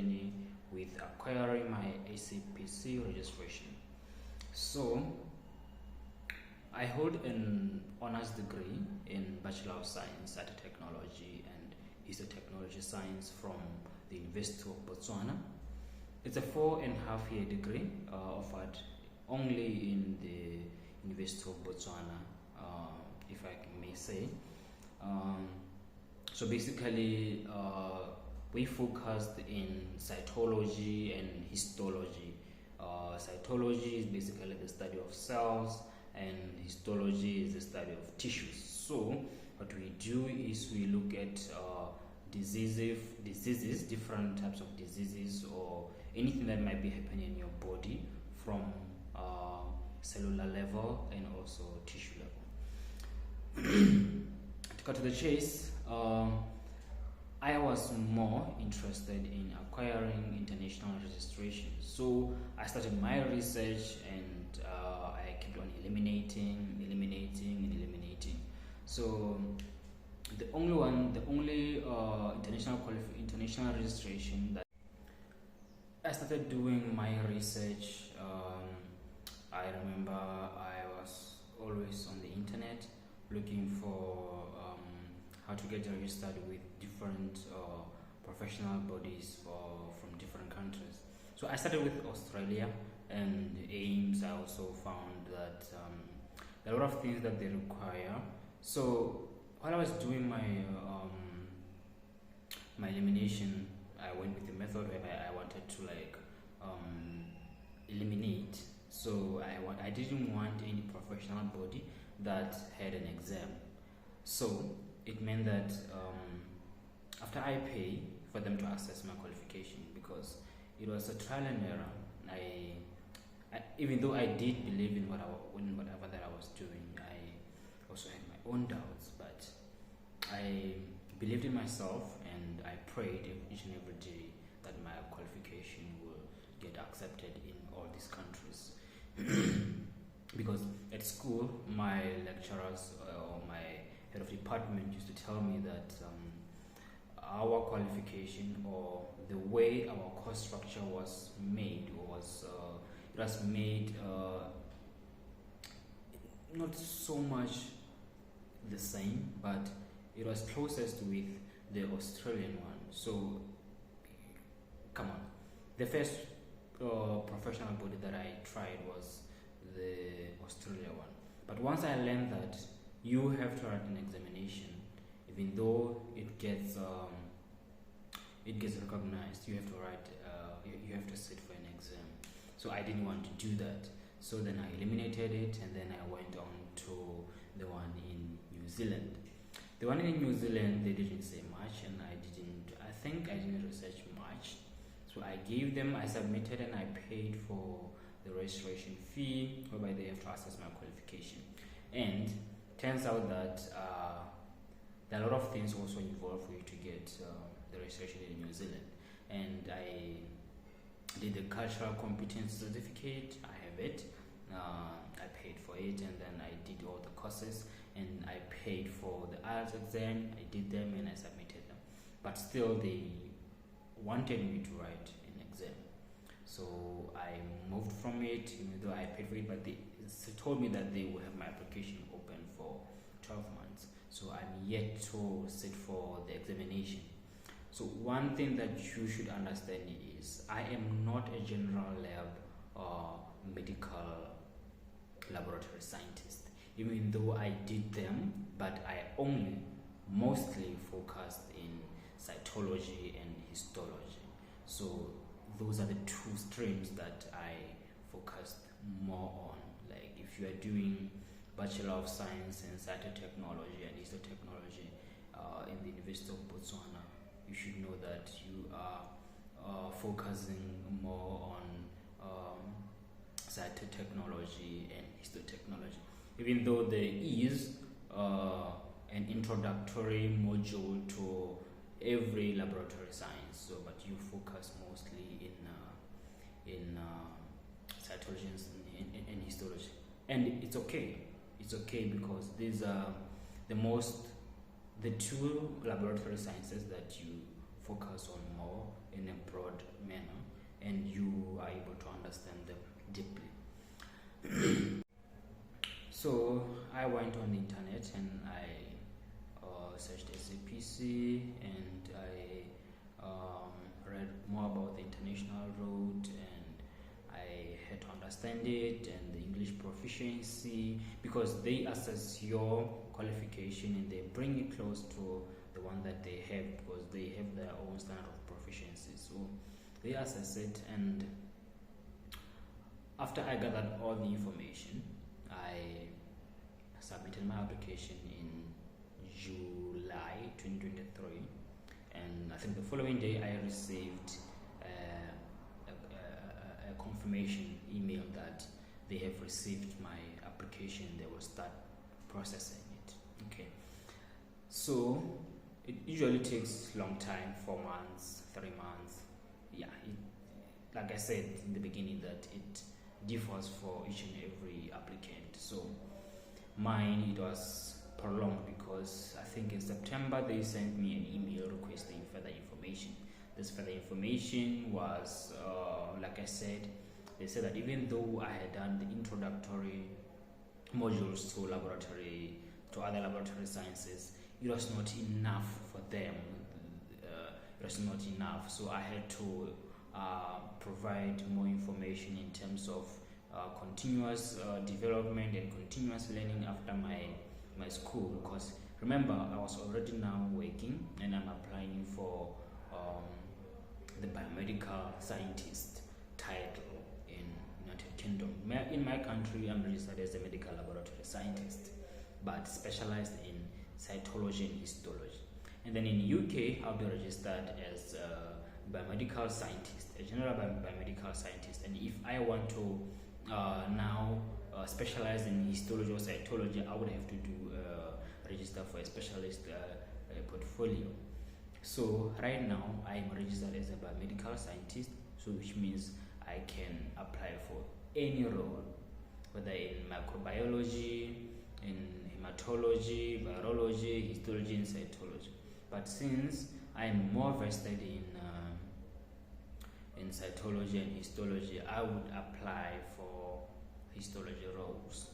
journey with acquiring my ACPC registration. So I hold an honors degree in Bachelor of Science at Technology and Histotechnology Science from the University of Botswana. It's a 4.5 year degree offered only in the University of Botswana, if I may say. So basically, we focused in cytology and histology. Cytology is basically the study of cells, and histology is the study of tissues. So what we do is we look at diseases, different types of diseases, or anything that might be happening in your body from cellular level and also tissue level. To cut to the chase, I was more interested in acquiring international registration. So I started my research, and I kept on eliminating. So the only international registration that I started doing my research. I remember I was always on the internet looking for how to get registered with different professional bodies from different countries. So I started with Australia and AIMS. I also found that there are a lot of things that they require. So while I was doing my elimination, I went with the method where I wanted to eliminate. So I didn't want any professional body that had an exam. So it meant that after I pay for them to access my qualification, because it was a trial and error. I even though I did believe in whatever that I was doing, I also had my own doubts, but I believed in myself, and I prayed each and every day that my qualification will get accepted in all these countries. Because at school, my lecturers or my head of department used to tell me that our qualification, or the way our course structure was made, it was made not so much the same, but it was closest with the Australian one. So come on, the first professional body that I tried was the Australia one. But once I learned that you have to write an examination, even though it gets recognized, you have to write, you have to sit for an exam. So I didn't want to do that. So then I eliminated it, and then I went on to the one in New Zealand. The one in New Zealand, they didn't say much, and I think I didn't research much. So I submitted, and I paid for the registration fee, whereby they have to assess my qualification. And turns out that there are a lot of things also involved for you to get the registration in New Zealand. And I did the cultural competence certificate. I have it. I paid for it, and then I did all the courses, and I paid for the IELTS exam. I did them, and I submitted them. But still, they wanted me to write an exam. So I moved from it, even though I paid for it, but they told me that they will have my application open for 12 months. So I'm yet to sit for the examination. So one thing that you should understand is I am not a general lab or medical laboratory scientist, even though I did them, but I only mostly focused in cytology and histology. So those are the two streams that I focused more on. Like if you are doing Bachelor of Science in Cytotechnology and Histotechnology in the University of Botswana, you should know that you are focusing more on cytotechnology and histotechnology, even though there is an introductory module to every laboratory science. So, but you focus mostly in cytology and histology, and it's okay. It's okay because these are the two laboratory sciences that you focus on more in a broad able to understand them deeply. So I went on the internet and I searched SAPC, and I read more about the international route, and I had to understand it, and the English proficiency, because they assess your qualification and they bring it close to the one that they have, because they have their own standard of proficiency. So they assess it, and after I gathered all the information, I submitted my application in July 2023, and I think the following day I received a confirmation email that they have received my application. They will start processing it. Okay, so it usually takes long time, 4 months, 3 months. Yeah, like I said in the beginning, that it differs for each and every applicant. So mine, it was prolonged because I think in September they sent me an email requesting further information. This further information was, like I said, they said that even though I had done the introductory modules to other laboratory sciences, it was not enough for them. It was not enough, so I had to provide more information in terms of continuous development and continuous learning after my school, because remember, I was already now working and I'm applying for the biomedical scientist title in United Kingdom. In my country, I'm registered as a medical laboratory scientist, but specialized in cytology and histology. And then in UK, I'll be registered as a biomedical scientist, a general biomedical scientist. And if I want to now specialize in histology or cytology, I would have to do register for a specialist portfolio. So right now I'm registered as a biomedical scientist, so which means I can apply for any role, whether in microbiology, in hematology, virology, histology, and cytology. But since I'm more vested in cytology and histology, I would apply for histology roles.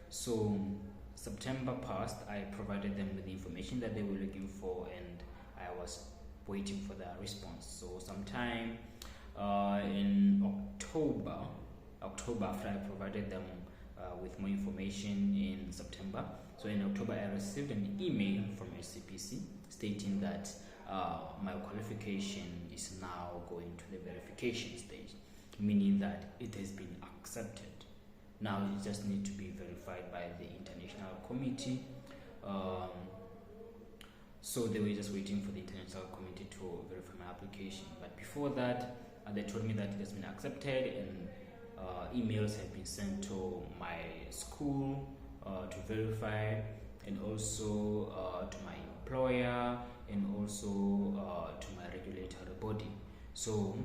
So September passed, I provided them with the information that they were looking for, and I was waiting for their response. So sometime in October, after I provided them with more information in September, so in October I received an email from SAPC stating that my qualification is now going to the verification stage, meaning that it has been accepted. Now it just needs to be verified by the international committee. So they were just waiting for the international committee to verify my application. But before that, they told me that it has been accepted, and emails have been sent to my school to verify, and also to my employer, and also to my regulatory body. So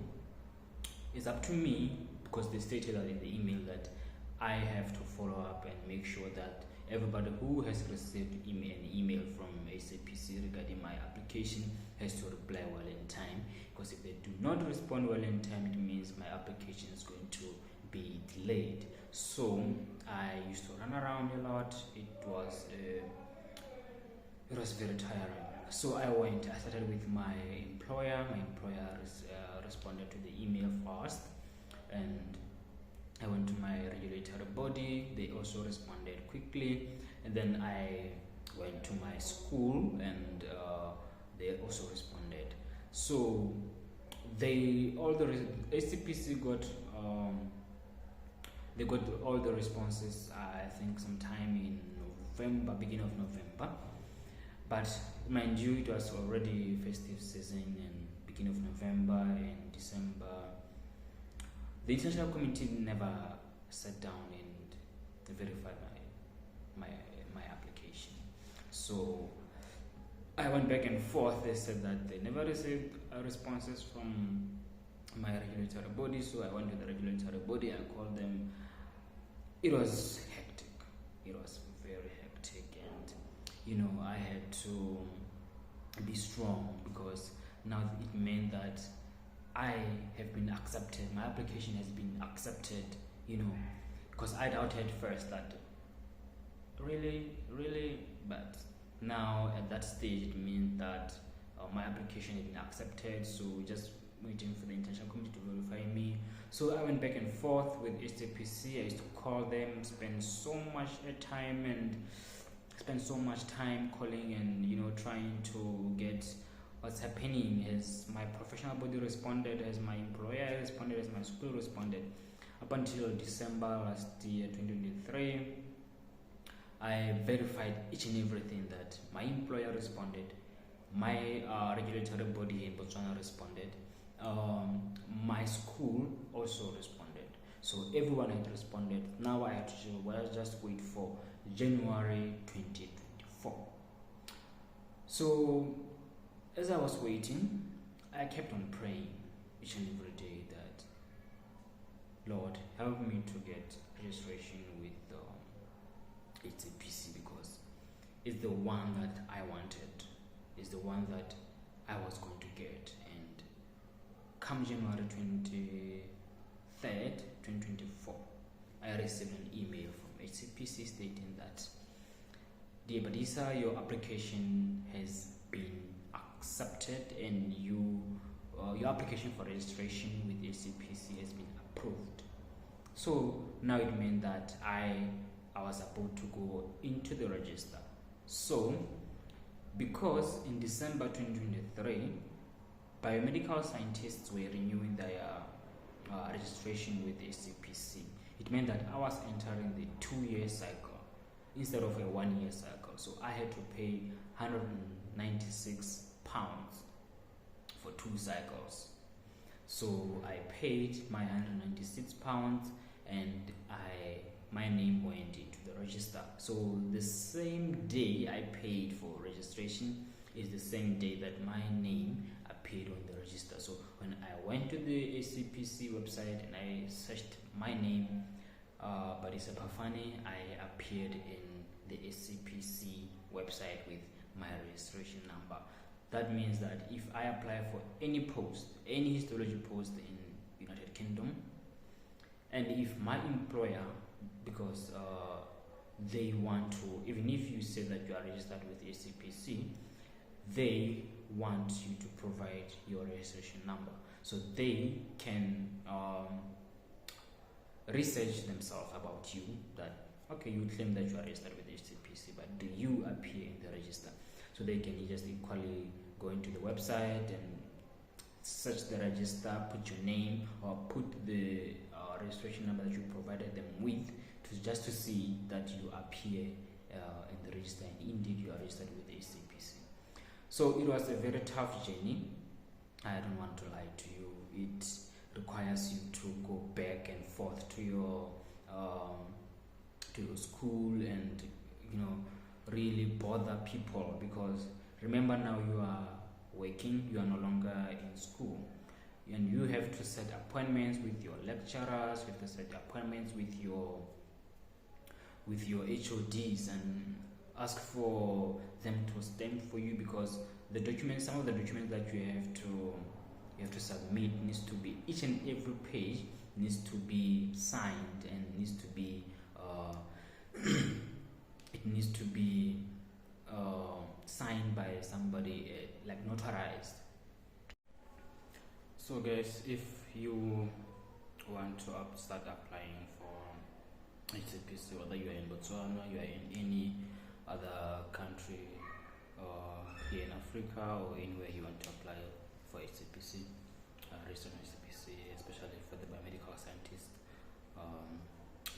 it's up to me, because they stated that in the email that I have to follow up and make sure that everybody who has received an email from SAPC regarding my application has to reply well in time, because if they do not respond well in time, it means my application is going to be delayed. So I used to run around a lot. It was very tiring. So I started with my employer. My employer responded to the email first, and I went to my regulatory body. They also responded quickly, and then I went to my school, and they also responded. So SCPC got they got all the responses, I think sometime in November, beginning of November. But mind you, it was already festive season, and beginning of November and December, the international committee never sat down and verified my application. So I went back and forth. They said that they never received responses from my regulatory body. So I went to the regulatory body. I called them. It was hectic. It was very hectic, and I had to be strong, because now it meant that I have been accepted, my application has been accepted, because I doubted first that really, but now at that stage it means that my application has been accepted, so just waiting for the international committee to verify me. So I went back and forth with SAPC. I used to call them, spend so much time calling and trying to get what's happening. Has my professional body responded? Has my employer responded? Has my school responded? Up until December last year, 2023, I verified each and everything, that my employer responded, my regulatory body in Botswana responded, my school also responded. So everyone had responded. Now I had to just wait for January 2024. So as I was waiting, I kept on praying each and every day that, Lord, help me to get registration with HCPC, because it's the one that I wanted, it's the one that I was going to get. And come January 23rd, 2024, I received an email from HCPC stating that, dear Badisa, your application has been accepted and your application for registration with HCPC has been approved. So now it meant that I was about to go into the register. So because in December 2023 biomedical scientists were renewing their registration with HCPC, it meant that I was entering the 2-year cycle instead of a 1-year cycle. So I had to pay £196 for 2 cycles. So I paid my £196 and my name went into the register. So the same day I paid for registration is the same day that my name appeared on the register. So when I went to the HCPC website and I searched my name, Badisa Pafane, I appeared in the HCPC website with my registration number. That means that if I apply for any post, any histology post in United Kingdom, and if my employer, because they want to, even if you say that you are registered with HCPC, they want you to provide your registration number, so they can research themselves about you, that okay, you claim that you are registered with HCPC, but do you appear in the register? So they can just equally go into the website and search the register, put your name or put the registration number that you provided them with, just to see that you appear in the register, and indeed you are registered with HCPC. So it was a very tough journey. I don't want to lie to you. It requires you to go back and forth to your school and really bother people, because remember, now you are working, you are no longer in school, and you have to set appointments with your lecturers, you have to set appointments with your HODs and ask for them to stamp for you, because some of the documents that you have to submit needs to be, each and every page needs to be signed and needs to be it needs to be signed by somebody, like notarized. So guys, if you want to start applying for HCPC, whether you are in Botswana, you are in any other country here in Africa or anywhere you want to apply for HCPC, register on HCPC, especially for the biomedical scientist,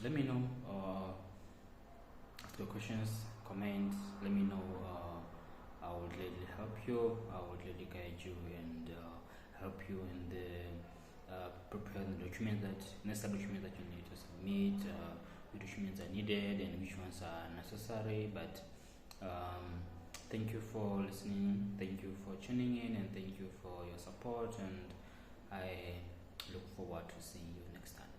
let me know. Ask your questions, comment, let me know. I would gladly help you, I would gladly guide you and help you in the prepare the document necessary documents that you need to submit, which documents are needed and which ones are necessary. But thank you for listening, thank you for tuning in, and thank you for your support, and I look forward to seeing you next time.